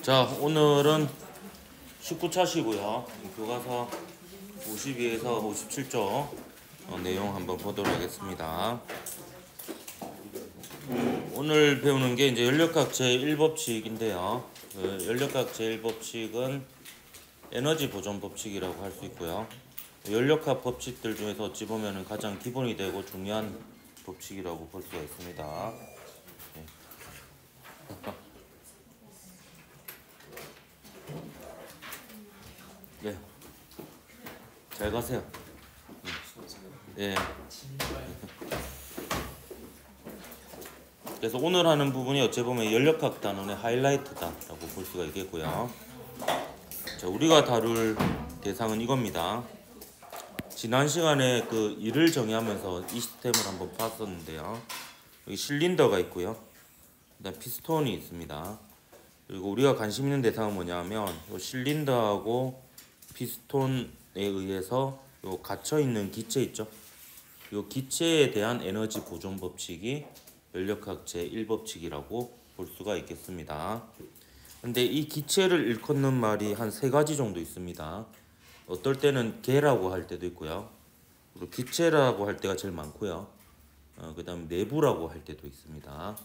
자, 오늘은 19차시고요. 교과서 52에서 57조 내용 한번 보도록 하겠습니다. 오늘 배우는 게 이제 연력학 제1법칙인데요. 연력학 제1법칙은 에너지 보존 법칙이라고 할 수 있고요. 연력학 법칙들 중에서 어찌 보면 가장 기본이 되고 중요한 법칙이라고 볼 수가 있습니다. 네. 예, 잘 가세요. 예. 그래서 오늘 하는 부분이 어찌 보면 연력학 단원의 하이라이트다라고 볼 수가 있겠고요. 자, 우리가 다룰 대상은 이겁니다. 지난 시간에 그 일을 정의하면서 이 시스템을 한번 봤었는데요. 여기 실린더가 있고요. 그다음 피스톤이 있습니다. 그리고 우리가 관심 있는 대상은 뭐냐면 이 실린더하고 피스톤에 의해서 요 갇혀 있는 기체 있죠. 요 기체에 대한 에너지 보존 법칙이 연력학 제1법칙이라고 볼 수가 있겠습니다. 근데 이 기체를 일컫는 말이 한 세 가지 정도 있습니다. 어떨 때는 개라고 할 때도 있고요. 그리고 기체라고 할 때가 제일 많고요. 그 다음에 내부라고 할 때도 있습니다.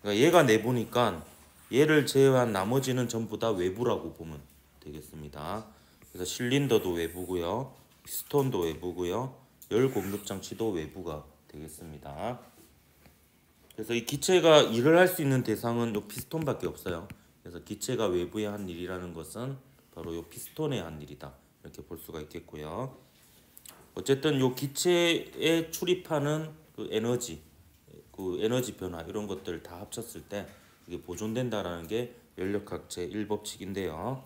그러니까 얘가 내부니까 얘를 제외한 나머지는 전부 다 외부라고 보면 되겠습니다. 그래서 실린더도 외부고요. 피스톤도 외부고요. 열 공급 장치도 외부가 되겠습니다. 그래서 이 기체가 일을 할 수 있는 대상은 요 피스톤밖에 없어요. 그래서 기체가 외부에 한 일이라는 것은 바로 요 피스톤에 한 일이다. 이렇게 볼 수가 있겠고요. 어쨌든 요 기체에 출입하는 그 에너지 변화 이런 것들 다 합쳤을 때 이게 보존된다라는 게 연력학 제1법칙인데요.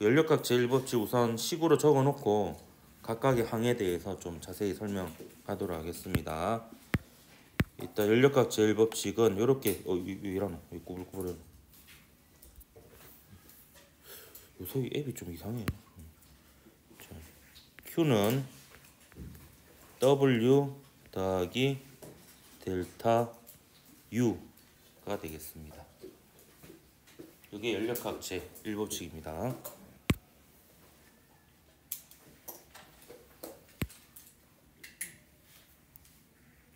연력학 제1법칙 우선 식으로 적어 놓고 각각의 항에 대해서 좀 자세히 설명하도록 하겠습니다. 일단 연력학 제1법칙은 이렇게 이라노 꾸불꾸불해. 요새 앱이 좀 이상해. 자, Q는 W 더하기 델타 U가 되겠습니다. 이게 연력학 제1법칙입니다.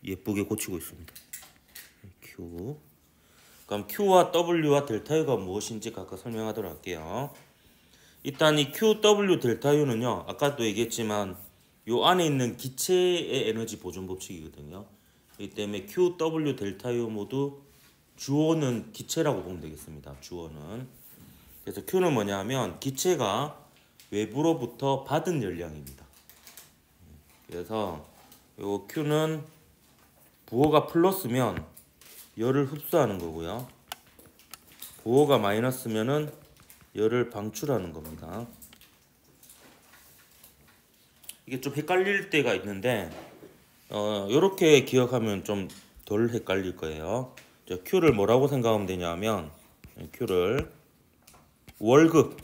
예쁘게 고치고 있습니다. Q. 그럼 Q와 W와 델타 U가 무엇인지 각각 설명하도록 할게요. 일단 이 QW 델타 U는요, 아까도 얘기했지만 요 안에 있는 기체의 에너지 보존 법칙이거든요. 이 때문에 QW 델타 U 모두 주어는 기체라고 보면 되겠습니다. 주어는. 그래서 Q는 뭐냐면 기체가 외부로부터 받은 열량입니다. 그래서 요 Q는 부호가 플러스면 열을 흡수하는 거고요. 부호가 마이너스면은 열을 방출하는 겁니다. 이게 좀 헷갈릴 때가 있는데 요렇게 기억하면 좀 덜 헷갈릴 거예요. Q를 뭐라고 생각하면 되냐면 Q를 월급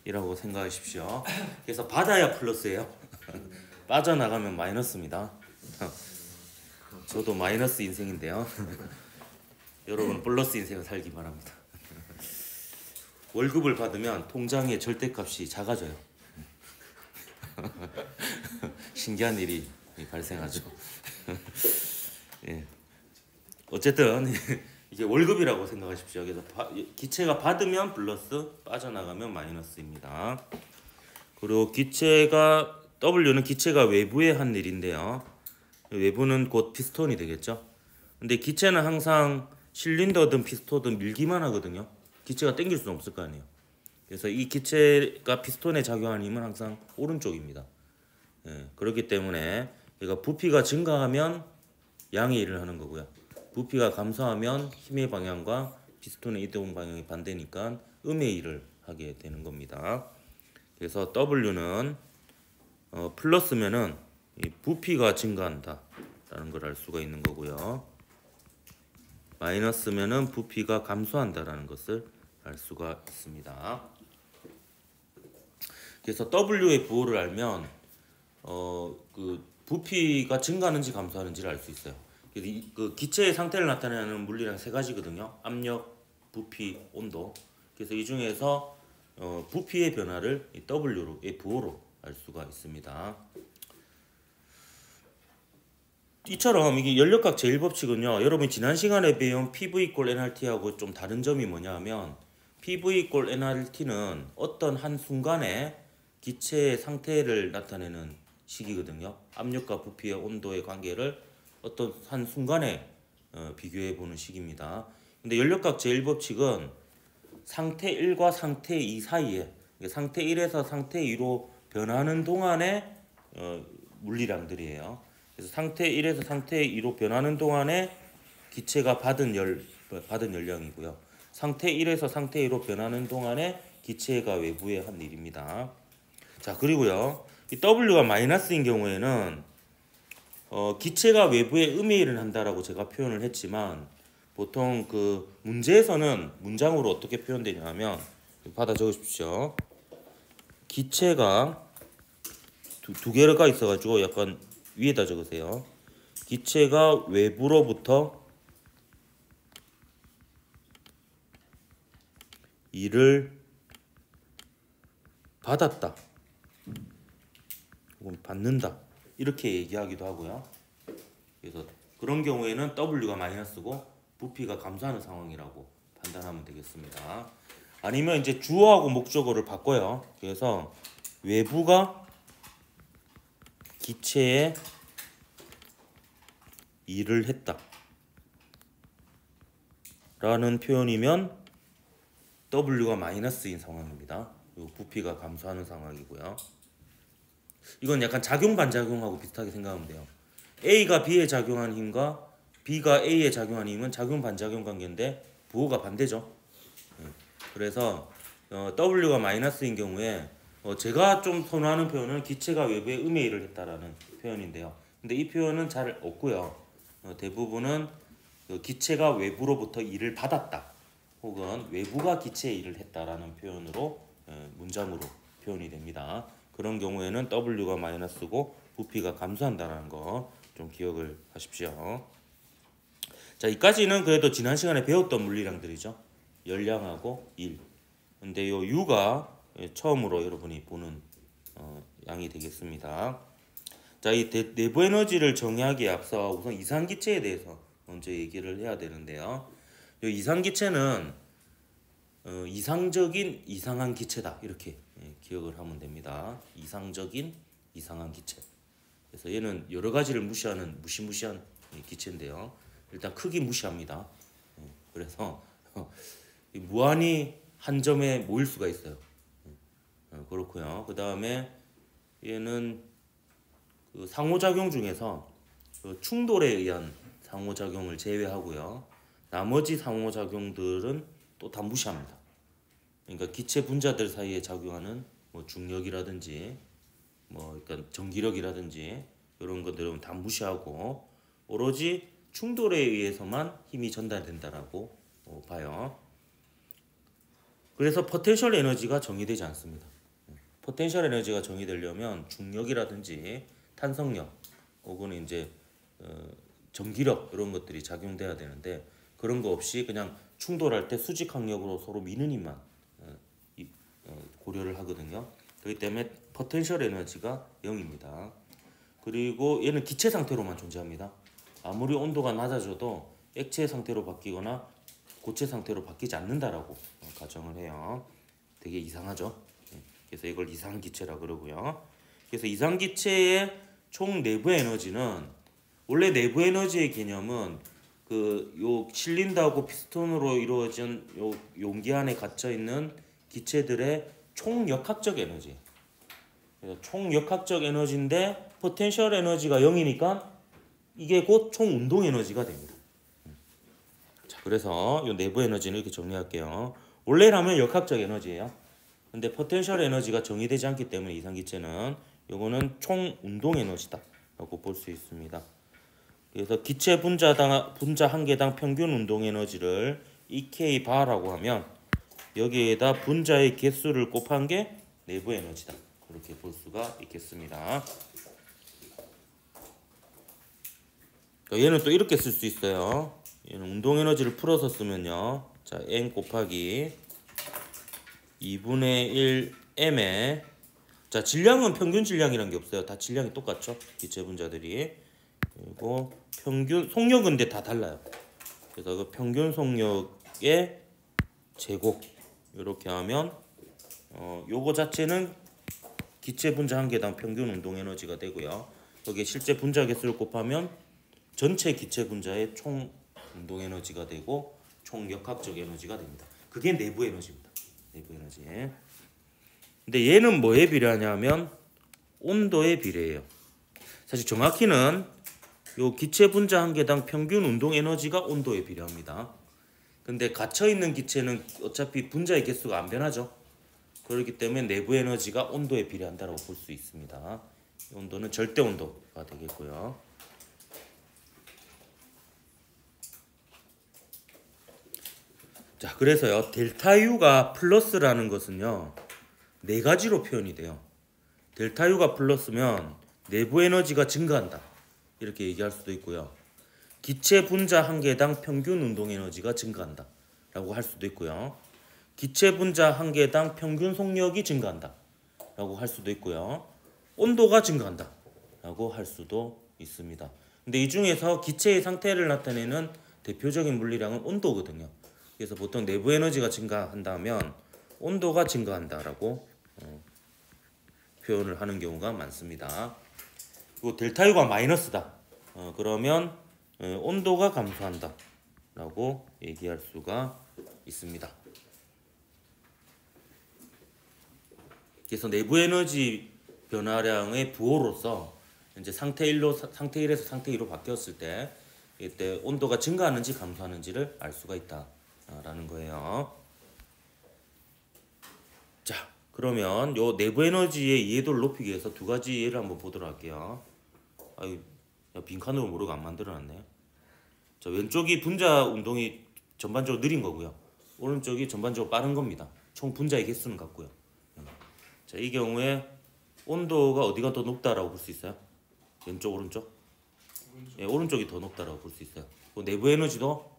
이라고 생각하십시오. 그래서 받아야 플러스예요. 빠져나가면 마이너스입니다. 저도 마이너스 인생인데요. 여러분 플러스 인생을 살기 바랍니다. 월급을 받으면 통장의 절대값이 작아져요. 신기한 일이 발생하죠. 예. 어쨌든 이게 월급이라고 생각하십시오. 그래서 기체가 받으면 플러스, 빠져나가면 마이너스입니다. 그리고 W는 기체가 외부에 한 일인데요. 외부는 곧 피스톤이 되겠죠. 근데 기체는 항상 실린더든 피스톤든 밀기만 하거든요. 기체가 당길 수는 없을 거 아니에요. 그래서 이 기체가 피스톤에 작용하는 힘은 항상 오른쪽입니다. 예, 그렇기 때문에 얘가 부피가 증가하면 양의 일을 하는 거고요. 부피가 감소하면 힘의 방향과 피스톤의 이동 방향이 반대니까 음의 일을 하게 되는 겁니다. 그래서 W는 플러스면은 이 부피가 증가한다라는 걸 알 수가 있는 거고요. 마이너스면은 부피가 감소한다라는 것을 알 수가 있습니다. 그래서 W의 부호를 알면 그 부피가 증가하는지 감소하는지를 알 수 있어요. 그 기체의 상태를 나타내는 물리량 세 가지거든요. 압력, 부피, 온도. 그래서 이 중에서 부피의 변화를 이 W로, F로 알 수가 있습니다. 이처럼 이게 연력학 제1법칙은요. 여러분 지난 시간에 배운 PV = nRT하고 좀 다른 점이 뭐냐면 PV = nRT는 어떤 한 순간에 기체의 상태를 나타내는 식이거든요. 압력과 부피의 온도의 관계를 어떤 한 순간에 비교해 보는 식입니다. 근데 연력학 제1법칙은 상태 1과 상태 2 사이에 상태 1에서 상태 2로 변하는 동안의 물리량들이에요. 그래서 상태 1에서 상태 2로 변하는 동안에 기체가 받은 열량이고요. 상태 1에서 상태 2로 변하는 동안에 기체가 외부에 한 일입니다. 자, 그리고요. 이 W가 마이너스인 경우에는 기체가 외부에 음의 일을 한다라고 제가 표현을 했지만 보통 그 문제에서는 문장으로 어떻게 표현되냐면 받아 적으십시오. 기체가 두 개가 있어가지고 약간 위에다 적으세요. 기체가 외부로부터 일을 받았다 혹은 받는다 이렇게 얘기하기도 하고요. 그래서 그런 경우에는 W가 마이너스고 부피가 감소하는 상황이라고 판단하면 되겠습니다. 아니면 이제 주어하고 목적어를 바꿔요. 그래서 외부가 기체에 일을 했다 라는 표현이면 W가 마이너스인 상황입니다. 그리고 부피가 감소하는 상황이고요. 이건 약간 작용 반작용하고 비슷하게 생각하면 돼요. A가 B에 작용한 힘과 B가 A에 작용한 힘은 작용 반작용 관계인데 부호가 반대죠. 그래서 W가 마이너스인 경우에 제가 좀 선호하는 표현은 기체가 외부에 음의 일을 했다라는 표현인데요. 근데 이 표현은 잘 없고요. 대부분은 기체가 외부로부터 일을 받았다 혹은 외부가 기체에 일을 했다라는 표현으로 문장으로 표현이 됩니다. 그런 경우에는 W가 마이너스고 부피가 감소한다는 거 좀 기억을 하십시오. 자, 이까지는 그래도 지난 시간에 배웠던 물리량들이죠. 열량하고 일. 근데 요 U가 처음으로 여러분이 보는 양이 되겠습니다. 자, 이 내부 에너지를 정의하기에 앞서 우선 이상기체에 대해서 먼저 얘기를 해야 되는데요. 이 이상기체는 이상적인 이상한 기체다 이렇게 기억을 하면 됩니다. 이상적인 이상한 기체. 그래서 얘는 여러 가지를 무시하는 무시무시한 기체인데요. 일단 크기 무시합니다. 그래서 무한히 한 점에 모일 수가 있어요. 그렇고요. 그 다음에 얘는 그 상호작용 중에서 그 충돌에 의한 상호작용을 제외하고요. 나머지 상호작용들은 또 다 무시합니다. 그러니까 기체 분자들 사이에 작용하는 뭐 중력이라든지 그러니까 전기력이라든지 이런 것들은 다 무시하고 오로지 충돌에 의해서만 힘이 전달된다라고 봐요. 그래서 포텐셜 에너지가 정의되지 않습니다. 포텐셜 에너지가 정의되려면 중력이라든지 탄성력 혹은 이제 전기력 이런 것들이 작용돼야 되는데 그런 거 없이 그냥 충돌할 때 수직 항력으로 서로 미는 힘만 고려를 하거든요. 그렇기 때문에 포텐셜 에너지가 0입니다. 그리고 얘는 기체 상태로만 존재합니다. 아무리 온도가 낮아져도 액체 상태로 바뀌거나 고체 상태로 바뀌지 않는다라고 가정을 해요. 되게 이상하죠. 그래서 이걸 이상기체라 그러고요. 그래서 이상기체의 총 내부 에너지는 원래 내부 에너지의 개념은 요 실린더하고 피스톤으로 이루어진 요 용기 안에 갇혀 있는 기체들의 총 역학적 에너지. 그래서 총 역학적 에너지인데 포텐셜 에너지가 0이니까 이게 곧 총 운동 에너지가 됩니다. 자, 그래서 이 내부 에너지는 이렇게 정리할게요. 원래라면 역학적 에너지예요. 근데 포텐셜 에너지가 정의되지 않기 때문에 이상기체는 요거는 총 운동 에너지다라고 볼 수 있습니다. 그래서 기체 분자 한 개당 평균 운동 에너지를 EK 바라고 하면 여기에다 분자의 개수를 곱한 게 내부 에너지다. 그렇게 볼 수가 있겠습니다. 얘는 또 이렇게 쓸 수 있어요. 얘는 운동 에너지를 풀어서 쓰면요. 자, n 곱하기 2분의 1 m에 자, 질량은 평균 질량이란 게 없어요. 다 질량이 똑같죠. 기체 분자들이. 그리고 평균 속력은 근데 다 달라요. 그래서 그 평균 속력의 제곱 이렇게 하면 요거 자체는 기체 분자 한 개당 평균 운동 에너지가 되고요. 여기에 실제 분자 개수를 곱하면 전체 기체 분자의 총 운동 에너지가 되고 총 역학적 에너지가 됩니다. 그게 내부 에너지입니다. 내부 에너지. 근데 얘는 뭐에 비례하냐면 온도에 비례해요. 사실 정확히는 요 기체 분자 한 개당 평균 운동 에너지가 온도에 비례합니다. 근데 갇혀 있는 기체는 어차피 분자의 개수가 안 변하죠. 그렇기 때문에 내부 에너지가 온도에 비례한다고 볼 수 있습니다. 온도는 절대 온도가 되겠고요. 자, 그래서요. 델타 U가 플러스라는 것은요. 네 가지로 표현이 돼요. 델타 U가 플러스면 내부 에너지가 증가한다. 이렇게 얘기할 수도 있고요. 기체 분자 한 개당 평균 운동 에너지가 증가한다. 라고 할 수도 있고요. 기체 분자 한 개당 평균 속력이 증가한다. 라고 할 수도 있고요. 온도가 증가한다. 라고 할 수도 있습니다. 근데 이 중에서 기체의 상태를 나타내는 대표적인 물리량은 온도거든요. 그래서 보통 내부 에너지가 증가한다면 온도가 증가한다라고 표현을 하는 경우가 많습니다. 그리고 델타 U가 마이너스다. 그러면 온도가 감소한다. 라고 얘기할 수가 있습니다. 그래서 내부 에너지 변화량의 부호로서 이제 상태 1에서 상태 2로 바뀌었을 때 이때 온도가 증가하는지 감소하는지를 알 수가 있다라는 거예요. 자, 그러면 요 내부 에너지의 이해도를 높이기 위해서 두 가지 예를 한번 보도록 할게요. 아유, 빈칸으로 모르고 안 만들어놨네. 자, 왼쪽이 분자 운동이 전반적으로 느린 거고요. 오른쪽이 전반적으로 빠른 겁니다. 총 분자의 개수는 같고요. 자, 이 경우에 온도가 어디가 더 높다라고 볼 수 있어요? 왼쪽, 오른쪽? 예, 오른쪽이 더 높다라고 볼 수 있어요. 내부 에너지도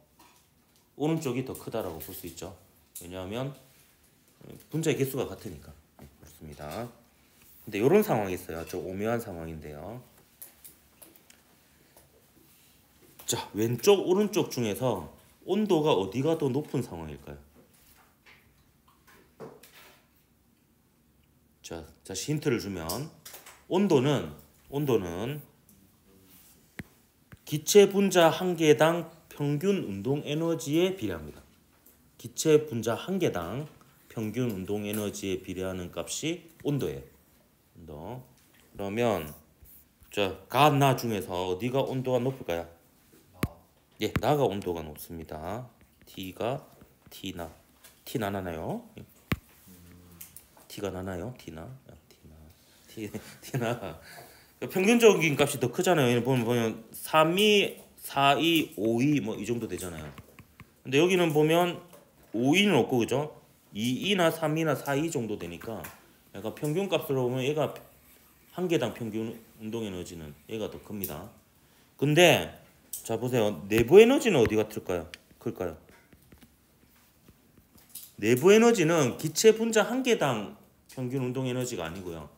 오른쪽이 더 크다라고 볼 수 있죠. 왜냐하면 분자의 개수가 같으니까. 그렇습니다. 근데 이런 상황이 있어요. 좀 오묘한 상황인데요. 자, 왼쪽, 오른쪽 중에서 온도가 어디가 더 높은 상황일까요? 자, 다시 힌트를 주면 온도는 기체 분자 한 개당 평균 운동 에너지에 비례합니다. 기체 분자 한 개당 평균 운동 에너지에 비례하는 값이 온도예요. 온도. 그러면 자, 가, 나 중에서 어디가 온도가 높을까요? 예, 나가 온도가 높습니다. T가 T나. T 나나요? T가 나나요? T나. T나. 평균적인 값이 더 크잖아요. 보면 3이, 4이, 5이 뭐 이 정도 되잖아요. 근데 여기는 보면 5이는 없고 그죠? 2이나 3이나 4이 정도 되니까 약간 평균 값으로 보면 얘가 한 개당 평균 운동 에너지는 얘가 더 큽니다. 근데 자 보세요. 내부 에너지는 어디가 클까요? 내부 에너지는 기체 분자 한 개당 평균 운동 에너지가 아니고요.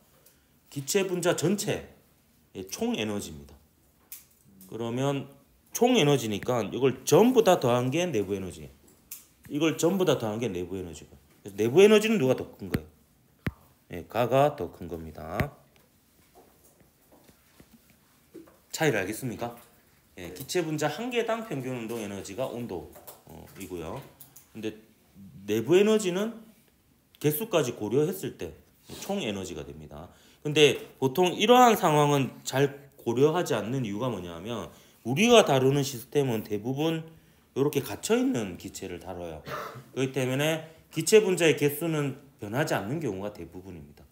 기체 분자 전체의 총 에너지입니다. 그러면 총 에너지니까 이걸 전부 다 더한 게 내부 에너지예요. 이걸 전부 다 더한 게 내부 에너지고. 그래서 내부 에너지는 누가 더 큰 거예요? 예, 가가 더 큰 겁니다. 차이를 알겠습니까? 예, 기체 분자 한 개당 평균 운동 에너지가 온도이고요. 근데 내부 에너지는 개수까지 고려했을 때 총 에너지가 됩니다. 근데 보통 이러한 상황은 잘 고려하지 않는 이유가 뭐냐면 우리가 다루는 시스템은 대부분 이렇게 갇혀있는 기체를 다뤄요. 그렇기 때문에 기체 분자의 개수는 변하지 않는 경우가 대부분입니다.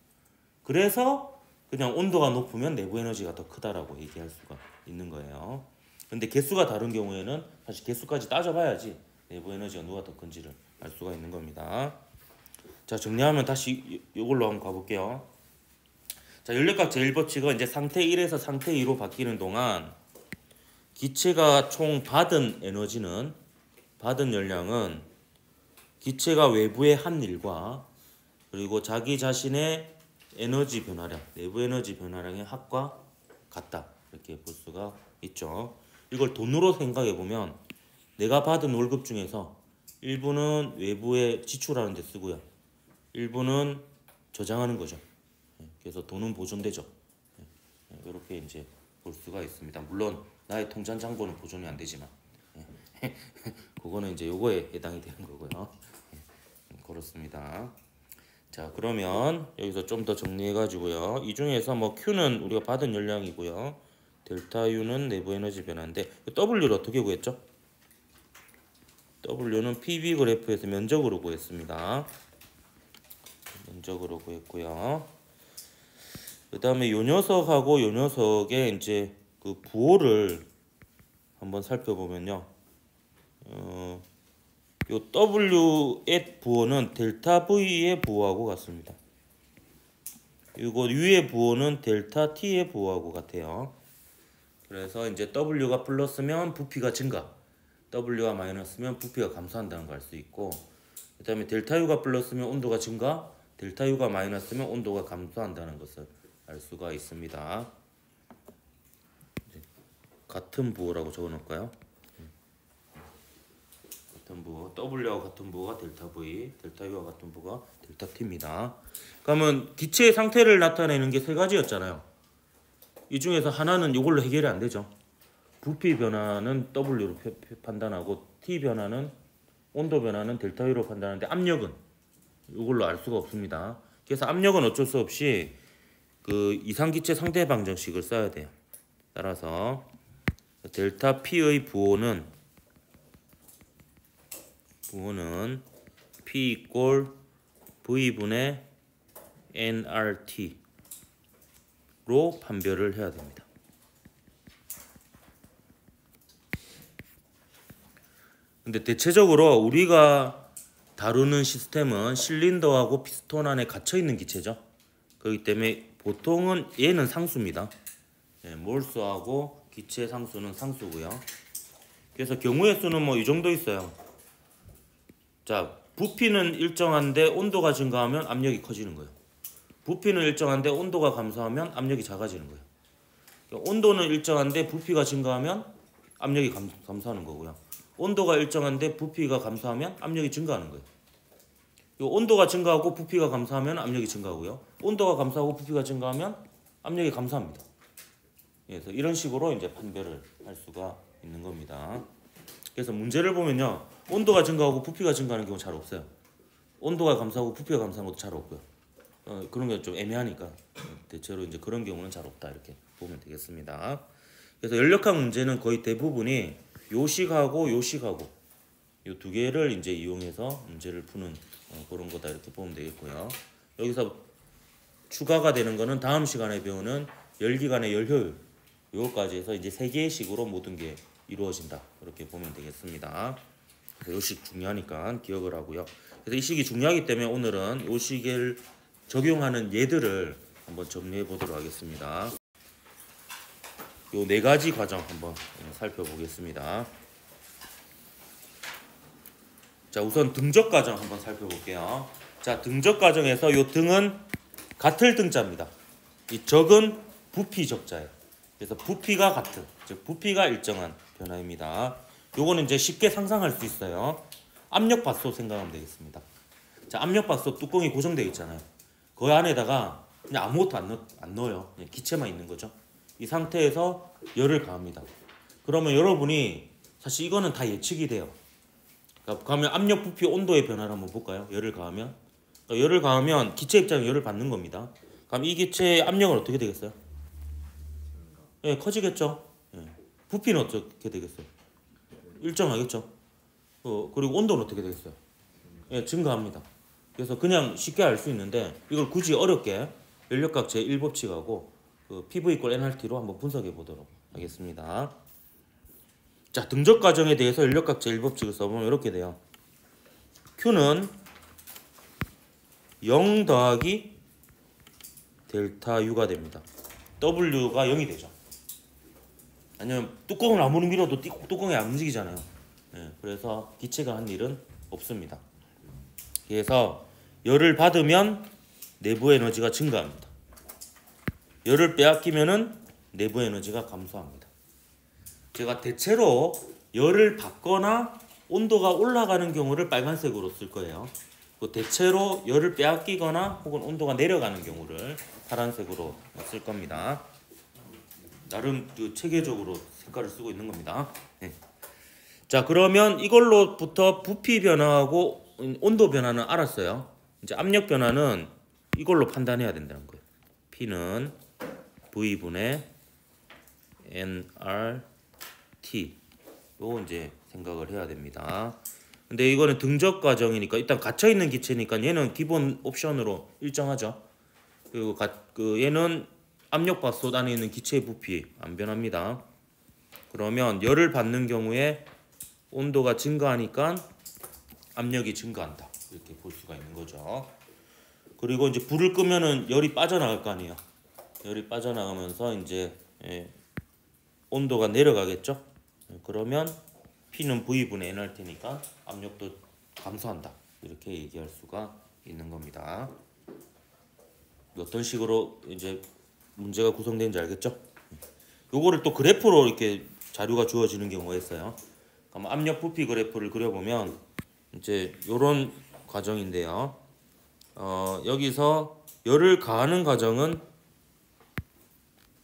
그래서 그냥 온도가 높으면 내부 에너지가 더 크다라고 얘기할 수가 있는 거예요. 근데 개수가 다른 경우에는 사실 개수까지 따져봐야지 내부 에너지가 누가 더 큰지를 알 수가 있는 겁니다. 자, 정리하면 다시 이걸로 한번 가볼게요. 자, 연력학 제1법칙은 이제 상태 1에서 상태 2로 바뀌는 동안 기체가 총 받은 에너지는 받은 열량은 기체가 외부에 한 일과 그리고 자기 자신의 에너지 변화량, 내부 에너지 변화량의 합과 같다. 이렇게 볼 수가 있죠. 이걸 돈으로 생각해 보면 내가 받은 월급 중에서 일부는 외부에 지출하는 데 쓰고요. 일부는 저장하는 거죠. 그래서 돈은 보존되죠. 이렇게 이제 볼 수가 있습니다. 물론 나의 통장 잔고는 보존이 안 되지만 그거는 이제 요거에 해당이 되는 거고요. 그렇습니다. 자, 그러면 여기서 좀 더 정리해 가지고요. 이 중에서 뭐 Q는 우리가 받은 열량이고요. 델타 U는 내부 에너지 변화인데 W를 어떻게 구했죠? W는 PV 그래프에서 면적으로 구했습니다. 면적으로 구했고요. 그 다음에 요 녀석하고 요 녀석의 이제 그 부호를 한번 살펴보면요. 요 W의 부호는 델타 V의 부호하고 같습니다. 이거 U의 부호는 델타 T의 부호하고 같아요. 그래서 이제 W가 플러스면 부피가 증가, W가 마이너스면 부피가 감소한다는 걸 알 수 있고, 그 다음에 델타 U가 플러스면 온도가 증가, 델타 U가 마이너스면 온도가 감소한다는 것을 알 수가 있습니다. 같은 부호라고 적어놓을까요? 같은 부호, W와 같은 부호가 델타 V, 델타 U와 같은 부호가 델타 T입니다. 그러면 기체의 상태를 나타내는 게 세 가지였잖아요. 이 중에서 하나는 이걸로 해결이 안 되죠. 부피 변화는 W로 판단하고 T 변화는 온도 변화는 델타 U로 판단하는데 압력은 이걸로 알 수가 없습니다. 그래서 압력은 어쩔 수 없이 그 이상기체 상대 방정식을 써야 돼요. 따라서 델타 P의 부호는 P 이꼴 V분의 nRT로 판별을 해야 됩니다. 근데 대체적으로 우리가 다루는 시스템은 실린더하고 피스톤 안에 갇혀 있는 기체죠. 그렇기 때문에 보통은 얘는 상수입니다. 몰수하고 기체 상수는 상수고요. 그래서 경우의 수는 뭐 이 정도 있어요. 자, 부피는 일정한데 온도가 증가하면 압력이 커지는 거예요. 부피는 일정한데 온도가 감소하면 압력이 작아지는 거예요. 그러니까 온도는 일정한데 부피가 증가하면 압력이 감소하는 거고요. 온도가 일정한데 부피가 감소하면 압력이 증가하는 거예요. 온도가 증가하고 부피가 감소하면 압력이 증가하고요. 온도가 감소하고 부피가 증가하면 압력이 감소합니다. 그래서 이런 식으로 이제 판별을 할 수가 있는 겁니다. 그래서 문제를 보면요, 온도가 증가하고 부피가 증가하는 경우 잘 없어요. 온도가 감소하고 부피가 감소하는 것도 잘 없고요. 그런 게 좀 애매하니까 대체로 이제 그런 경우는 잘 없다 이렇게 보면 되겠습니다. 그래서 연력학 문제는 거의 대부분이 요식하고 요식하고 이 두 개를 이제 이용해서 문제를 푸는 그런 거다 이렇게 보면 되겠고요. 여기서 추가가 되는 거는 다음 시간에 배우는 열기관의 열효율 요거까지 해서 이제 세 개의 식으로 모든 게 이루어진다 이렇게 보면 되겠습니다. 그래서 요식 중요하니까 기억을 하고요. 그래서 이 식이 중요하기 때문에 오늘은 요 식을 적용하는 예들을 한번 정리해 보도록 하겠습니다. 요 네 가지 과정 한번 살펴보겠습니다. 자, 우선 등적 과정 한번 살펴볼게요. 자, 등적 과정에서 요 등은 같을 등자입니다. 이 적은 부피 적자예요. 그래서 부피가 같은, 즉 부피가 일정한 변화입니다. 요거는 이제 쉽게 상상할 수 있어요. 압력밥솥 생각하면 되겠습니다. 자, 압력밥솥 뚜껑이 고정되어 있잖아요. 그 안에다가 그냥 아무것도 안 넣어요. 그냥 기체만 있는 거죠. 이 상태에서 열을 가합니다. 그러면 여러분이 사실 이거는 다 예측이 돼요. 그러니까 가면 압력, 부피, 온도의 변화를 한번 볼까요? 열을 가하면, 그러니까 열을 가하면 기체 입장에 열을 받는 겁니다. 그럼 이 기체의 압력은 어떻게 되겠어요? 예, 커지겠죠. 예. 부피는 어떻게 되겠어요? 일정하겠죠. 그리고 온도는 어떻게 되겠어요? 예, 증가합니다. 그래서 그냥 쉽게 알 수 있는데 이걸 굳이 어렵게 연력학 제1법칙하고 그 PV 이퀄 nRT로 한번 분석해 보도록 하겠습니다. 자, 등적 과정에 대해서 연력학 제1법칙을 써보면 이렇게 돼요. Q는 0 더하기 델타 U가 됩니다. W가 0이 되죠. 아니면 뚜껑을 아무리 밀어도 뚜껑이 안 움직이잖아요. 예, 그래서 기체가 한 일은 없습니다. 그래서 열을 받으면 내부 에너지가 증가합니다. 열을 빼앗기면은 내부 에너지가 감소합니다. 제가 대체로 열을 받거나 온도가 올라가는 경우를 빨간색으로 쓸 거예요. 대체로 열을 빼앗기거나 혹은 온도가 내려가는 경우를 파란색으로 쓸 겁니다. 나름 체계적으로 색깔을 쓰고 있는 겁니다. 네. 자, 그러면 이걸로부터 부피 변화하고 온도 변화는 알았어요. 이제 압력 변화는 이걸로 판단해야 된다는 거예요. P는 V분의 nRT 요 이제 생각을 해야 됩니다. 근데 이거는 등적 과정이니까 일단 갇혀 있는 기체니까 얘는 기본 옵션으로 일정하죠. 그리고 얘는 압력밥솥 안에 있는 기체의 부피 안 변합니다. 그러면 열을 받는 경우에 온도가 증가하니까 압력이 증가한다. 이렇게 볼 수가 있는 거죠. 그리고 이제 불을 끄면은 열이 빠져나갈 거 아니에요. 열이 빠져나가면서 이제 온도가 내려가겠죠. 그러면 P는 V분의 nRT니까 압력도 감소한다. 이렇게 얘기할 수가 있는 겁니다. 어떤 식으로 이제 문제가 구성되는지 알겠죠? 요거를 또 그래프로 이렇게 자료가 주어지는 경우가 있어요. 그럼 압력 부피 그래프를 그려보면 이제 요런 과정인데요. 여기서 열을 가하는 과정은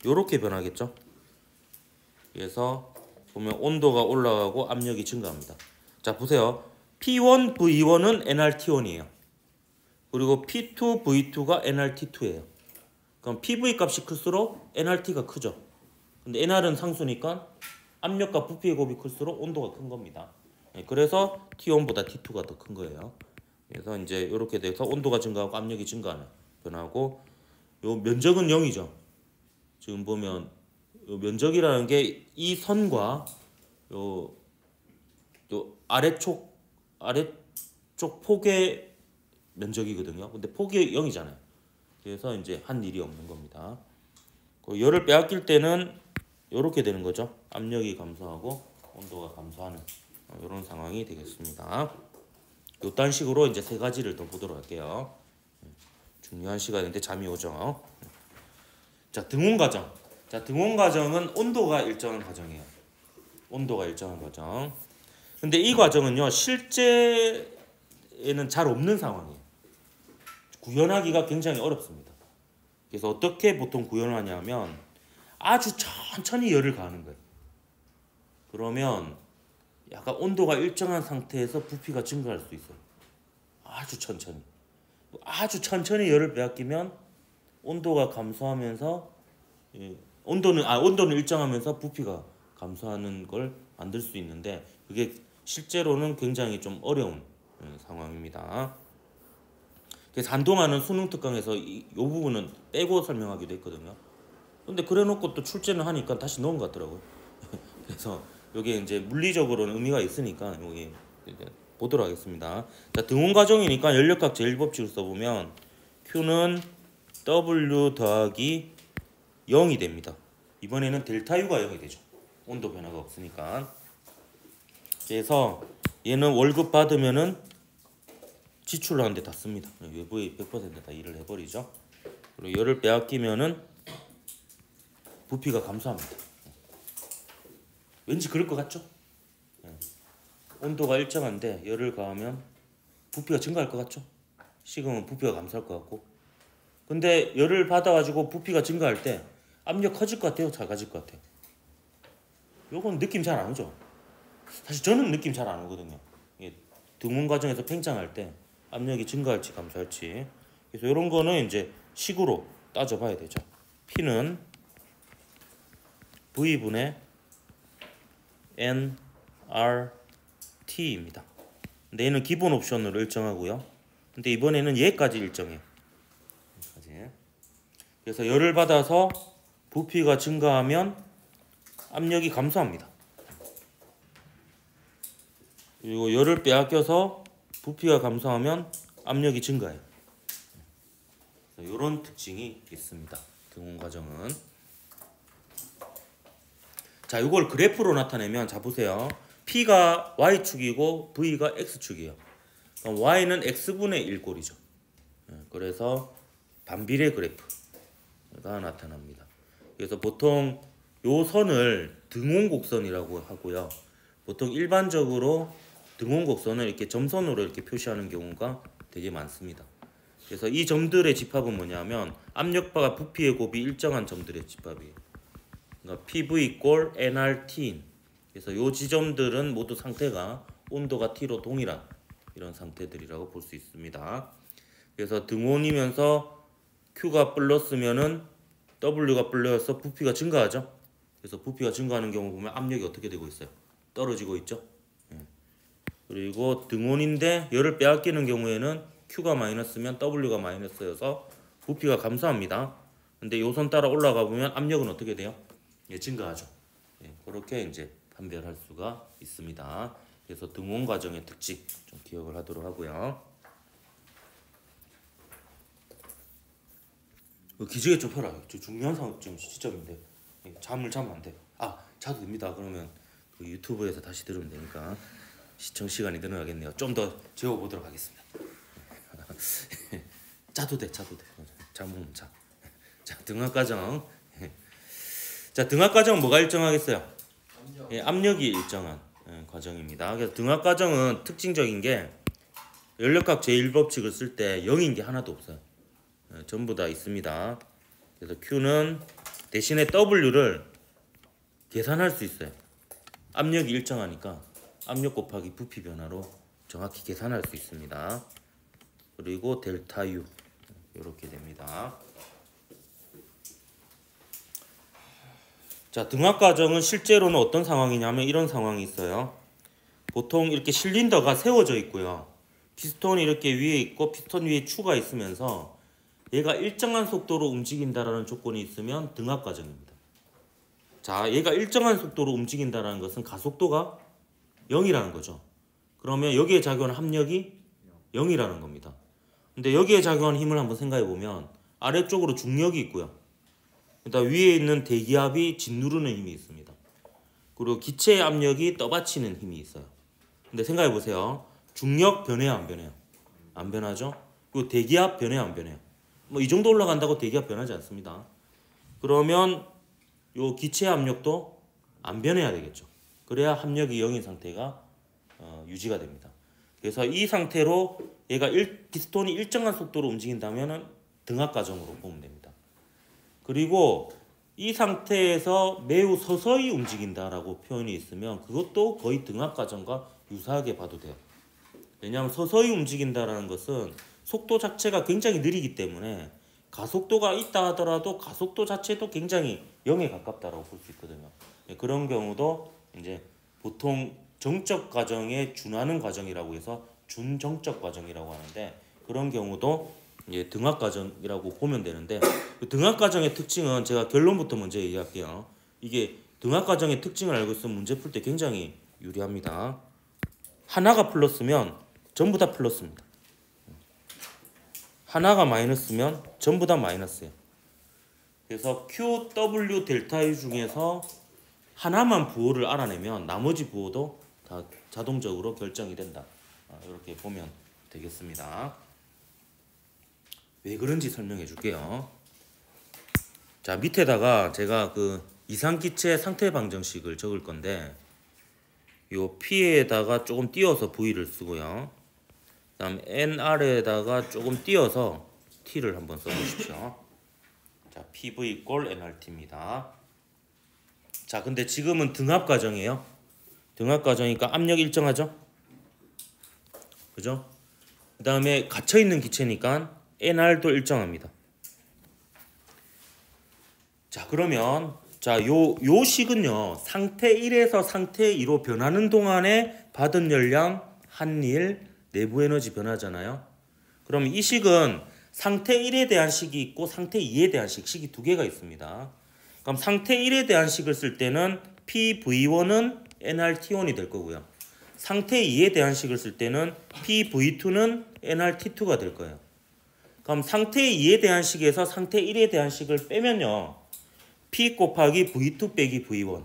요렇게 변하겠죠. 그래서 보면 온도가 올라가고 압력이 증가합니다. 자, 보세요. P1, V1은 nRT1이에요. 그리고 P2, V2가 nRT2예요. 그럼 PV 값이 클수록 nRT가 크죠. 근데 nR은 상수니까 압력과 부피의 곱이 클수록 온도가 큰 겁니다. 그래서 T1보다 T2가 더 큰 거예요. 그래서 이제 이렇게 돼서 온도가 증가하고 압력이 증가하는 변하고, 요 면적은 0이죠. 지금 보면 요 면적이라는 게 이 선과 요 아래쪽 폭의 면적이거든요. 근데 폭이 0이잖아요. 그래서 이제 한 일이 없는 겁니다. 열을 빼앗길 때는 이렇게 되는 거죠. 압력이 감소하고 온도가 감소하는 이런 상황이 되겠습니다. 이딴 식으로 이제 세 가지를 더 보도록 할게요. 중요한 시간인데 잠이 오죠. 자, 등온 과정. 자, 등온 과정은 온도가 일정한 과정이에요. 온도가 일정한 과정. 근데 이 과정은요, 실제에는 잘 없는 상황이에요. 구현하기가 굉장히 어렵습니다. 그래서 어떻게 보통 구현하냐면 아주 천천히 열을 가하는 거예요. 그러면 약간 온도가 일정한 상태에서 부피가 증가할 수 있어요. 아주 천천히 열을 빼앗기면 온도가 감소하면서 온도는 일정하면서 부피가 감소하는 걸 만들 수 있는데, 그게 실제로는 굉장히 좀 어려운 상황입니다. 그래서 한동안은 수능 특강에서 이 부분은 빼고 설명하기도 했거든요. 근데 그래놓고 또 출제는 하니까 다시 넣은 것 같더라고요. 그래서 이게 이제 물리적으로는 의미가 있으니까 여기 보도록 하겠습니다. 자, 등온 과정이니까 연력학 제1법칙을 써보면 Q는 W 더하기 0이 됩니다. 이번에는 델타 U가 0이 되죠. 온도 변화가 없으니까. 그래서 얘는 월급 받으면은 지출하는데 다 씁니다. 외부에 100% 다 일을 해버리죠. 그리고 열을 빼앗기면은 부피가 감소합니다. 왠지 그럴 것 같죠? 온도가 일정한데 열을 가하면 부피가 증가할 것 같죠? 식으면 부피가 감소할 것 같고. 근데 열을 받아가지고 부피가 증가할 때 압력 커질 것 같아요? 작아질 것 같아요? 요건 느낌 잘 안 오죠? 사실 저는 느낌 잘 안 오거든요. 등온 과정에서 팽창할 때 압력이 증가할지 감소할지. 그래서 이런 거는 이제 식으로 따져봐야 되죠. P는 V분의 nRT입니다. 근데 얘는 기본 옵션으로 일정하고요. 근데 이번에는 얘까지 일정해요. 그래서 열을 받아서 부피가 증가하면 압력이 감소합니다. 그리고 열을 빼앗겨서 부피가 감소하면 압력이 증가해요. 이런 특징이 있습니다. 등온 과정은. 자, 이걸 그래프로 나타내면 자 보세요. P가 Y축이고 V가 X축이에요. 그럼 Y는 X분의 1꼴이죠. 그래서 반비례 그래프가 나타납니다. 그래서 보통 요 선을 등원곡선이라고 하고요. 보통 일반적으로 등원곡선을 이렇게 점선으로 이렇게 표시하는 경우가 되게 많습니다. 그래서 이 점들의 집합은 뭐냐면 압력과 부피의 곱이 일정한 점들의 집합이에요. 그러니까 PV 꼴 nRT인. 그래서 요 지점들은 모두 상태가 온도가 T로 동일한 이런 상태들이라고 볼 수 있습니다. 그래서 등온이면서 Q가 플러스면은 W가 플러스 부피가 증가하죠. 그래서 부피가 증가하는 경우 보면 압력이 어떻게 되고 있어요? 떨어지고 있죠. 그리고 등온인데 열을 빼앗기는 경우에는 Q가 마이너스면 W가 마이너스여서 부피가 감소합니다. 근데 요 선 따라 올라가 보면 압력은 어떻게 돼요? 증가하죠. 그렇게 이제 판별할 수가 있습니다. 그래서 등온 과정의 특징 좀 기억을 하도록 하고요. 기지개 좀 펴라. 중요한 지금 시점인데 잠을 자면 안 돼. 자도 됩니다. 그러면 그 유튜브에서 다시 들으면 되니까 시청 시간이 늘어나겠네요. 좀 더 재워보도록 하겠습니다. 자도 돼. 잠은 자. 자, 등압 과정. 자, 등압 과정은 뭐가 일정하겠어요? 압력이 일정한 과정입니다. 그래서 등압 과정은 특징적인 게 연력학 제1법칙을 쓸 때 0인 게 하나도 없어요. 전부 다 있습니다. 그래서 Q는 대신에 W를 계산할 수 있어요. 압력이 일정하니까 압력 곱하기 부피 변화로 정확히 계산할 수 있습니다. 그리고 델타 U 이렇게 됩니다. 자, 등압 과정은 실제로는 어떤 상황이냐면 이런 상황이 있어요. 보통 이렇게 실린더가 세워져 있고요. 피스톤이 이렇게 위에 있고 피스톤 위에 추가 있으면서 얘가 일정한 속도로 움직인다라는 조건이 있으면 등압 과정입니다. 자, 얘가 일정한 속도로 움직인다라는 것은 가속도가 0이라는 거죠. 그러면 여기에 작용하는 합력이 0이라는 겁니다. 근데 여기에 작용하는 힘을 한번 생각해 보면 아래쪽으로 중력이 있고요. 그다음 위에 있는 대기압이 짓누르는 힘이 있습니다. 그리고 기체의 압력이 떠받치는 힘이 있어요. 근데 생각해 보세요. 중력 변해요, 안 변해요? 안 변하죠? 그리고 대기압 변해요, 안 변해요? 뭐 이 정도 올라간다고 대기압 변하지 않습니다. 그러면 요 기체 압력도 안 변해야 되겠죠. 그래야 합력이 0인 상태가 유지가 됩니다. 그래서 이 상태로 얘가 피스톤이 일정한 속도로 움직인다면 등압 과정으로 보면 됩니다. 그리고 이 상태에서 매우 서서히 움직인다라고 표현이 있으면 그것도 거의 등압 과정과 유사하게 봐도 돼요. 왜냐하면 서서히 움직인다라는 것은 속도 자체가 굉장히 느리기 때문에 가속도가 있다 하더라도 가속도 자체도 굉장히 0에 가깝다라고 볼 수 있거든요. 그런 경우도 이제 보통 정적 과정에 준하는 과정이라고 해서 준정적 과정이라고 하는데 그런 경우도 이제 등압 과정이라고 보면 되는데 그 등압 과정의 특징은 제가 결론부터 먼저 얘기할게요. 이게 등압 과정의 특징을 알고 있으면 문제 풀 때 굉장히 유리합니다. 하나가 플러스면 전부 다 플러스입니다. 하나가 마이너스면 전부 다 마이너스예요. 그래서 Q, W, 델타 U 중에서 하나만 부호를 알아내면 나머지 부호도 다 자동적으로 결정이 된다. 이렇게 보면 되겠습니다. 왜 그런지 설명해 줄게요. 자, 밑에다가 제가 그 이상기체 상태 방정식을 적을 건데 요 P에다가 조금 띄어서 V를 쓰고요. 그다음 NR에다가 조금 띄어서 T를 한번 써보십시오. 자, PV 꼴 nRT입니다. 자, 근데 지금은 등압 과정이에요. 등압 과정이니까 압력 일정하죠? 그죠? 그 다음에 갇혀있는 기체니까 NR도 일정합니다. 자, 그러면 요 식은요 상태 1에서 상태 2로 변하는 동안에 받은 열량, 한일, 내부 에너지 변화잖아요. 그럼 이 식은 상태 1에 대한 식이 있고 상태 2에 대한 식이 두 개가 있습니다. 그럼 상태 1에 대한 식을 쓸 때는 PV1은 nRT1이 될 거고요. 상태 2에 대한 식을 쓸 때는 PV2는 nRT2가 될 거예요. 그럼 상태 2에 대한 식에서 상태 1에 대한 식을 빼면요 P 곱하기 V2 빼기 V1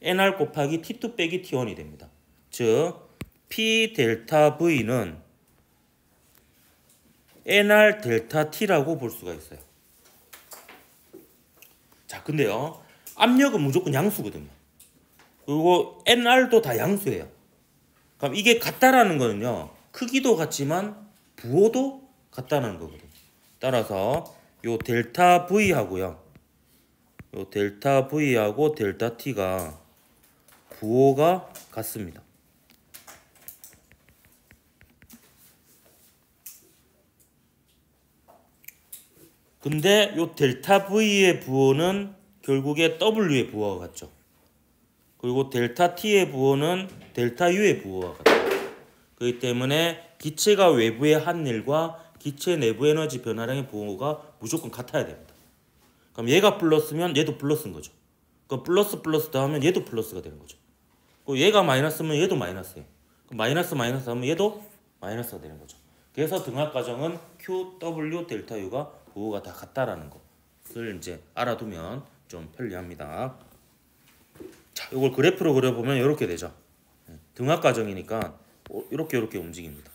NR 곱하기 T2 빼기 T1이 됩니다. 즉 P 델타 V는 NR 델타 T라고 볼 수가 있어요. 자, 근데요, 압력은 무조건 양수거든요. 그리고 NR도 다 양수예요. 그럼 이게 같다라는 거는요, 크기도 같지만 부호도 같다는 거거든요. 따라서 요 델타 V하고요, 요 델타 V하고 델타 T가 부호가 같습니다. 근데 요 델타 V의 부호는 결국에 W의 부호가 같죠. 그리고 델타 T의 부호는 델타 U의 부호가 같아요. 그렇기 때문에 기체가 외부의 한일과 기체 내부 에너지 변화량의 부호가 무조건 같아야 됩니다. 그럼 얘가 플러스면 얘도 플러스인 거죠. 그럼 플러스 플러스 더하면 얘도 플러스가 되는 거죠. 그리고 얘가 마이너스면 얘도 마이너스예요. 그럼 마이너스 마이너스 하면 얘도 마이너스가 되는 거죠. 그래서 등합 과정은 Q, W, 델타 U가 부호가 다 같다라는 것을 이제 알아두면 좀 편리합니다. 자, 이걸 그래프로 그려보면 이렇게 되죠. 등합 과정이니까 이렇게 움직입니다.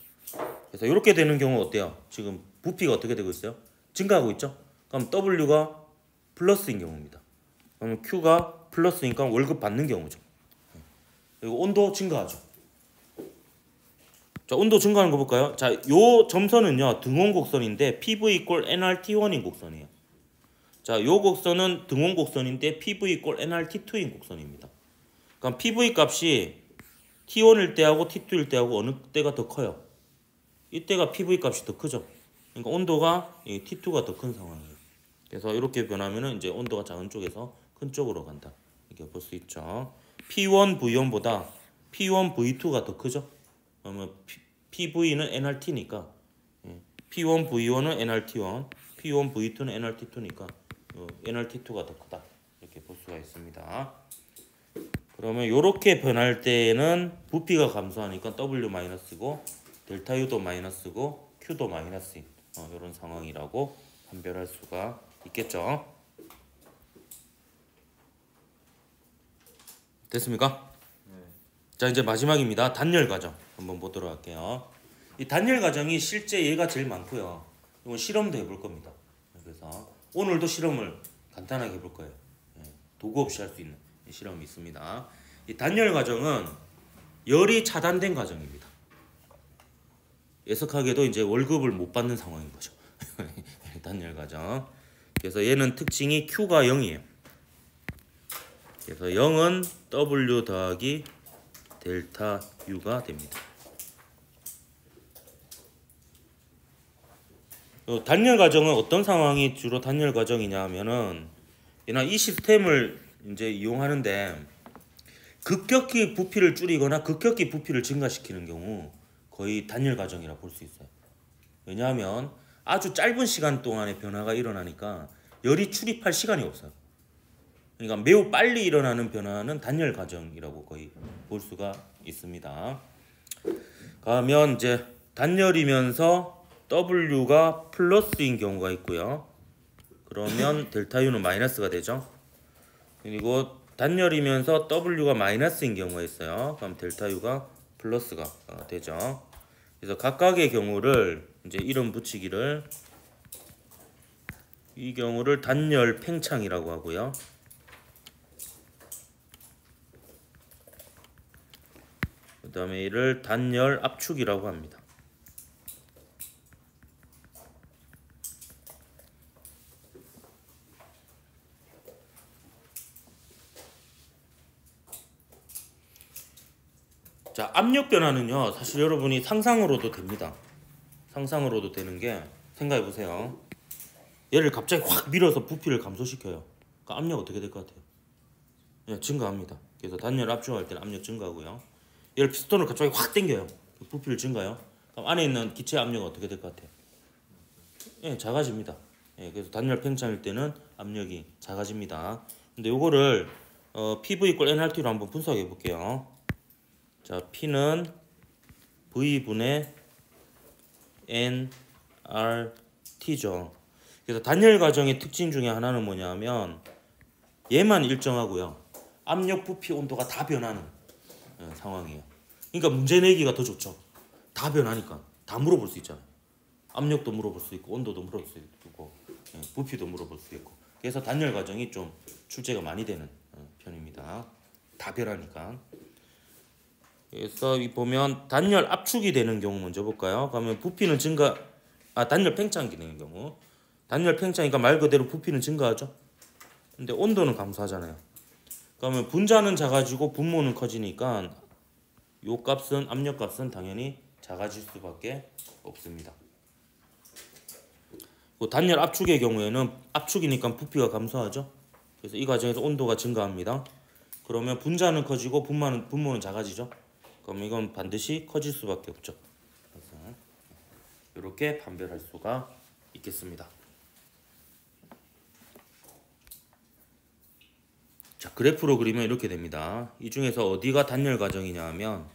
그래서 이렇게 되는 경우 어때요? 지금 부피가 어떻게 되고 있어요? 증가하고 있죠? 그럼 W가 플러스인 경우입니다. 그럼 Q가 플러스니까 월급 받는 경우죠. 그리고 온도 증가하죠. 자, 온도 증가하는 거 볼까요? 자, 요 점선은요, 등원 곡선인데 PV 이퀄 nRT1인 곡선이에요. 자, 요 곡선은 등원 곡선인데 PV 이퀄 nRT2인 곡선입니다. 그럼 PV 값이 T1일 때하고 T2일 때하고 어느 때가 더 커요? 이때가 PV 값이 더 크죠. 그러니까 온도가 T2가 더 큰 상황이에요. 그래서 이렇게 변하면은 이제 온도가 작은 쪽에서 큰 쪽으로 간다. 이렇게 볼 수 있죠. P1 V1보다 P1 V2가 더 크죠. 그러면 PV는 nRT니까 P1 V1은 nRT1, P1 V2는 nRT2니까 nRT2가 더 크다. 이렇게 볼 수가 있습니다. 그러면 이렇게 변할 때에는 부피가 감소하니까 W 마이너스고 델타 U도 마이너스고 Q도 마이너스인 이런 상황이라고 판별할 수가 있겠죠. 됐습니까? 자, 이제 마지막입니다. 단열 과정 한번 보도록 할게요. 이 단열 과정이 실제 얘가 제일 많고요. 이건 실험도 해볼 겁니다. 그래서 오늘도 실험을 간단하게 해볼 거예요. 도구 없이 할 수 있는 실험이 있습니다. 이 단열 과정은 열이 차단된 과정입니다. 예석하게도 이제 월급을 못 받는 상황인 거죠. 단열 과정. 그래서 얘는 특징이 Q가 0이에요. 그래서 0은 W 더하기 델타 U가 됩니다. 단열 과정은 어떤 상황이 주로 단열 과정이냐 하면은 이 시스템을 이제 이용하는데 급격히 부피를 줄이거나 급격히 부피를 증가시키는 경우 거의 단열 과정이라 볼 수 있어요. 왜냐하면 아주 짧은 시간 동안에 변화가 일어나니까 열이 출입할 시간이 없어요. 그러니까 매우 빨리 일어나는 변화는 단열 과정이라고 거의 볼 수가 있습니다. 그러면 이제 단열이면서 W가 플러스인 경우가 있고요. 그러면 델타 U는 마이너스가 되죠. 그리고 단열이면서 W가 마이너스인 경우가 있어요. 그럼 델타 U가 플러스가 되죠. 그래서 각각의 경우를 이제 이름 붙이기를 이 경우를 단열 팽창이라고 하고요. 그 다음에 이를 단열 압축이라고 합니다. 자, 압력 변화는요, 사실 여러분이 상상으로도 됩니다. 상상으로도 되는 게, 생각해 보세요. 얘를 갑자기 확 밀어서 부피를 감소시켜요. 그러니까 압력 어떻게 될 것 같아요? 예, 증가합니다. 그래서 단열 압축할 때는 압력 증가하고요. 얘를 피스톤을 갑자기 확 당겨요. 부피를 증가요. 그럼 안에 있는 기체 압력은 어떻게 될 것 같아요? 예, 작아집니다. 예, 그래서 단열 팽창일 때는 압력이 작아집니다. 근데 요거를 PV 이퀄 nRT로 한번 분석해 볼게요. 자, P는 V분의 nRT죠. 그래서 단열 과정의 특징 중에 하나는 뭐냐면 얘만 일정하고요. 압력, 부피, 온도가 다 변하는 상황이에요. 그러니까 문제 내기가 더 좋죠. 다 변하니까 다 물어볼 수 있잖아요. 압력도 물어볼 수 있고 온도도 물어볼 수 있고 부피도 물어볼 수 있고 그래서 단열 과정이 좀 출제가 많이 되는 편입니다. 다 변하니까. 그래서 이 보면 단열 압축이 되는 경우 먼저 볼까요? 그러면 부피는 단열 팽창이 되는 경우 단열 팽창이니까 말 그대로 부피는 증가하죠. 근데 온도는 감소하잖아요. 그러면 분자는 작아지고 분모는 커지니까 요 값은 압력 값은 당연히 작아질 수밖에 없습니다. 단열 압축의 경우에는 압축이니까 부피가 감소하죠. 그래서 이 과정에서 온도가 증가합니다. 그러면 분자는 커지고 분모는 작아지죠. 그럼 이건 반드시 커질 수밖에 없죠. 그래서 이렇게 판별할 수가 있겠습니다. 자, 그래프로 그리면 이렇게 됩니다. 이 중에서 어디가 단열 과정이냐 하면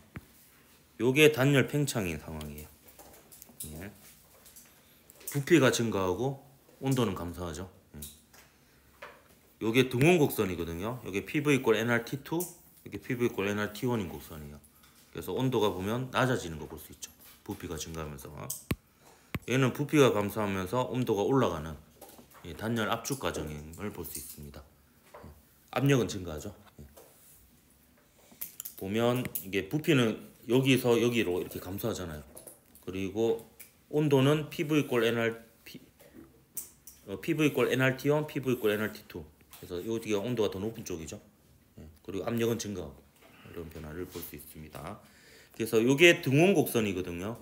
요게 단열 팽창인 상황이에요. 예. 부피가 증가하고 온도는 감소하죠. 요게 등원 곡선이거든요. 요게 PV = nRT2, 이게 PV = nRT1인 곡선이에요. 그래서 온도가 보면 낮아지는 거 볼 수 있죠. 부피가 증가하면서. 얘는 부피가 감소하면서 온도가 올라가는 단열 압축 과정을 볼 수 있습니다. 압력은 증가하죠. 보면 이게 부피는 여기서 여기로 이렇게 감소하잖아요. 그리고 온도는 PV = nRT1, PV = nRT2. 그래서 여기가 온도가 더 높은 쪽이죠. 그리고 압력은 증가하고 이런 변화를 볼 수 있습니다. 그래서 이게 등원 곡선이거든요.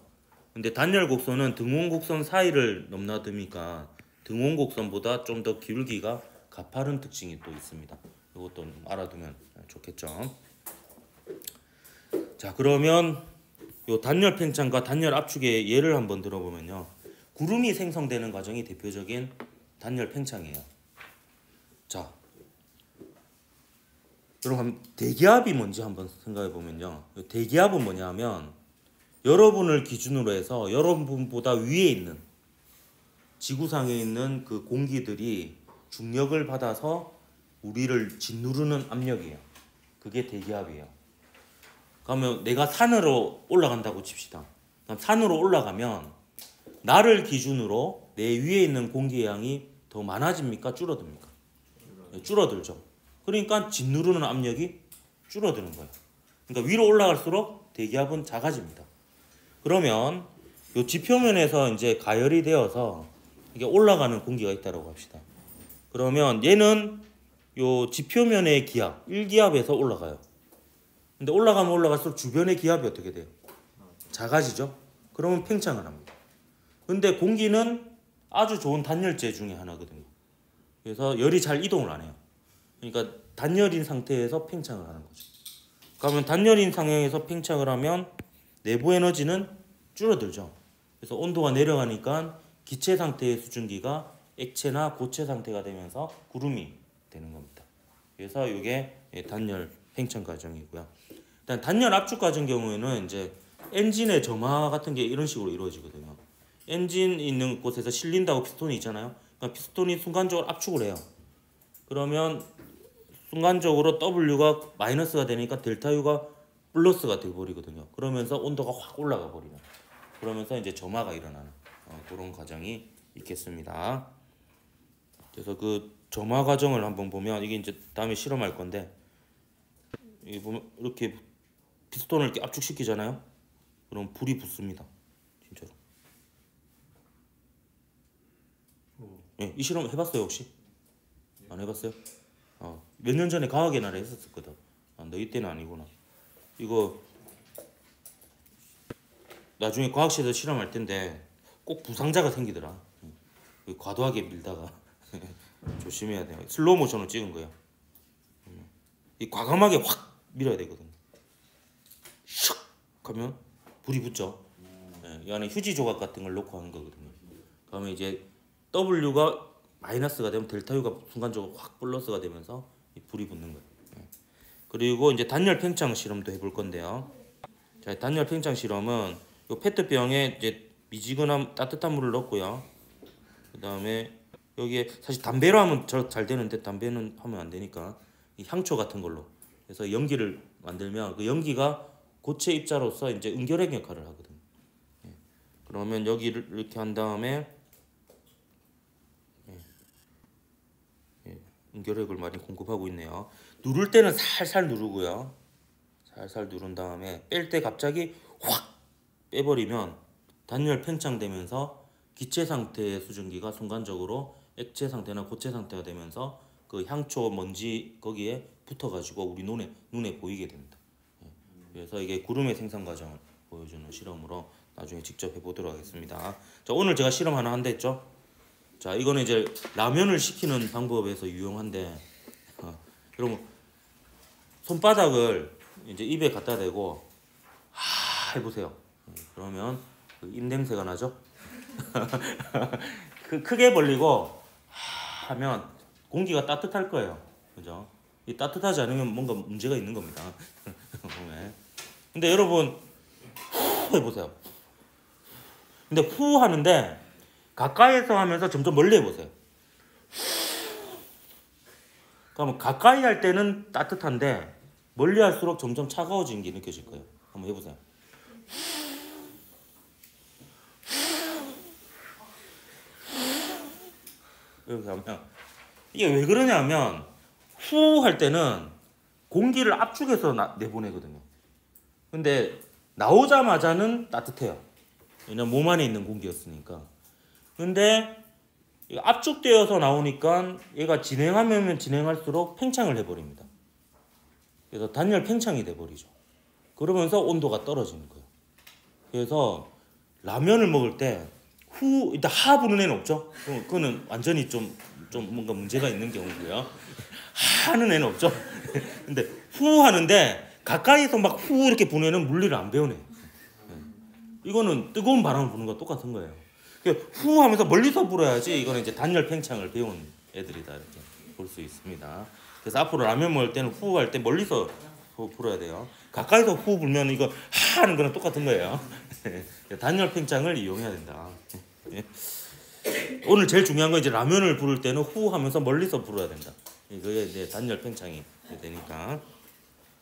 근데 단열 곡선은 등원 곡선 사이를 넘나드니까 등원 곡선보다 좀 더 기울기가 가파른 특징이 또 있습니다. 이것도 알아두면 좋겠죠. 자, 그러면 요 단열 팽창과 단열 압축의 예를 한번 들어보면요. 구름이 생성되는 과정이 대표적인 단열 팽창이에요. 자, 여러분 대기압이 뭔지 한번 생각해 보면요. 대기압은 뭐냐면 여러분을 기준으로 해서 여러분보다 위에 있는 지구상에 있는 그 공기들이 중력을 받아서 우리를 짓누르는 압력이에요. 그게 대기압이에요. 그러면 내가 산으로 올라간다고 칩시다. 그럼 산으로 올라가면 나를 기준으로 내 위에 있는 공기의 양이 더 많아집니까? 줄어듭니까? 줄어들죠. 그러니까 짓누르는 압력이 줄어드는 거예요. 그러니까 위로 올라갈수록 대기압은 작아집니다. 그러면 이 지표면에서 이제 가열이 되어서 이게 올라가는 공기가 있다고 합시다. 그러면 얘는 요 지표면의 기압 1기압에서 올라가요. 근데 올라가면 올라갈수록 주변의 기압이 어떻게 돼요? 작아지죠. 그러면 팽창을 합니다. 근데 공기는 아주 좋은 단열재 중에 하나거든요. 그래서 열이 잘 이동을 안 해요. 그러니까 단열인 상태에서 팽창을 하는 거죠. 그러면 단열인 상황에서 팽창을 하면 내부 에너지는 줄어들죠. 그래서 온도가 내려가니까 기체 상태의 수증기가 액체나 고체 상태가 되면서 구름이 되는 겁니다. 그래서 이게 단열 팽창 과정이고요. 일단 단열 압축 과정 경우에는 이제 엔진의 점화 같은 게 이런 식으로 이루어지거든요. 엔진 있는 곳에서 실린다고 피스톤이 있잖아요. 그러니까 피스톤이 순간적으로 압축을 해요. 그러면 순간적으로 W가 마이너스가 되니까 델타 U가 플러스가 되어버리거든요. 그러면서 온도가 확 올라가 버리는. 그러면서 이제 점화가 일어나는 그런 과정이 있겠습니다. 그래서 그 점화 과정을 한번 보면 이게 이제 다음에 실험할 건데 이 보면 이렇게 피스톤을 이렇게 압축시키잖아요. 그럼 불이 붙습니다. 진짜로. 네, 이 실험 해봤어요 혹시? 안 해봤어요? 몇 년 전에 과학의 날에 했었거든. 너희 때는 아니구나. 이거 나중에 과학실에서 실험할 텐데 꼭 부상자가 생기더라. 과도하게 밀다가 조심해야 돼요. 슬로우 모션으로 찍은 거예요. 이 과감하게 확 밀어야 되거든요. 슉 하면 불이 붙죠. 이 안에 휴지 조각 같은 걸 넣고 하는 거거든요. 그러면 이제 W가 마이너스가 되면 델타 U가 순간적으로 확 플러스가 되면서 이 불이 붙는 거예요. 그리고 이제 단열 팽창 실험도 해볼 건데요. 자, 단열 팽창 실험은 요 페트병에 이제 미지근한 따뜻한 물을 넣고요. 그 다음에 여기에 사실 담배로 하면 잘 되는데 담배는 하면 안 되니까 이 향초 같은 걸로 그래서 연기를 만들면 그 연기가 고체 입자로서 이제 응결핵 역할을 하거든요. 그러면 여기를 이렇게 한 다음에 응결핵을 많이 공급하고 있네요. 누를 때는 살살 누르고요. 살살 누른 다음에 뺄 때 갑자기 확 빼버리면 단열 팽창되면서 기체 상태의 수증기가 순간적으로 액체 상태나 고체 상태가 되면서 그 향초 먼지 거기에 붙어가지고 우리 눈에 보이게 됩니다. 그래서 이게 구름의 생산 과정을 보여주는 실험으로 나중에 직접 해보도록 하겠습니다. 자, 오늘 제가 실험 하나 한다 했죠. 자, 이거는 이제 라면을 식히는 방법에서 유용한데, 여러분 손바닥을 이제 입에 갖다 대고 해보세요. 그러면 그 입냄새가 나죠. 크게 벌리고 하면 공기가 따뜻할 거예요. 그죠? 이 따뜻하지 않으면 뭔가 문제가 있는 겁니다. 근데 여러분 후 해보세요. 근데 후 하는데 가까이에서 하면서 점점 멀리 해보세요. 그러면 가까이 할 때는 따뜻한데 멀리 할수록 점점 차가워지는 게 느껴질 거예요. 한번 해보세요. 이렇게 하면 이게 왜 그러냐면 후 할 때는 공기를 압축해서 내보내거든요. 근데 나오자마자는 따뜻해요. 왜냐면 몸 안에 있는 공기였으니까. 근데 압축되어서 나오니까 얘가 진행하면 진행할수록 팽창을 해버립니다. 그래서 단열 팽창이 돼버리죠. 그러면서 온도가 떨어지는 거예요. 그래서 라면을 먹을 때 후 일단 하 부는 애는 없죠. 그거는 완전히 좀 뭔가 문제가 있는 경우고요. 하는 애는 없죠. 근데 후 하는데 가까이서 막 후 이렇게 부는 애는 물리를 안 배우네. 이거는 뜨거운 바람을 부는 거 똑같은 거예요. 후 하면서 멀리서 불어야지 이거는 이제 단열 팽창을 배운 애들이다 이렇게 볼 수 있습니다. 그래서 앞으로 라면 먹을 때는 후 할 때 멀리서 불어야 돼요. 가까이서 후 불면 이거 하 하는 거는 똑같은 거예요. 단열 팽창을 이용해야 된다. 오늘 제일 중요한 건 이제 라면을 부를 때는 후 하면서 멀리서 불어야 된다. 이거에 이제 단열 팽창이 되니까.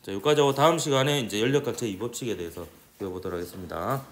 자, 여기까지 하고 다음 시간에 이제 연력각 제2법칙에 대해서 배워보도록 하겠습니다.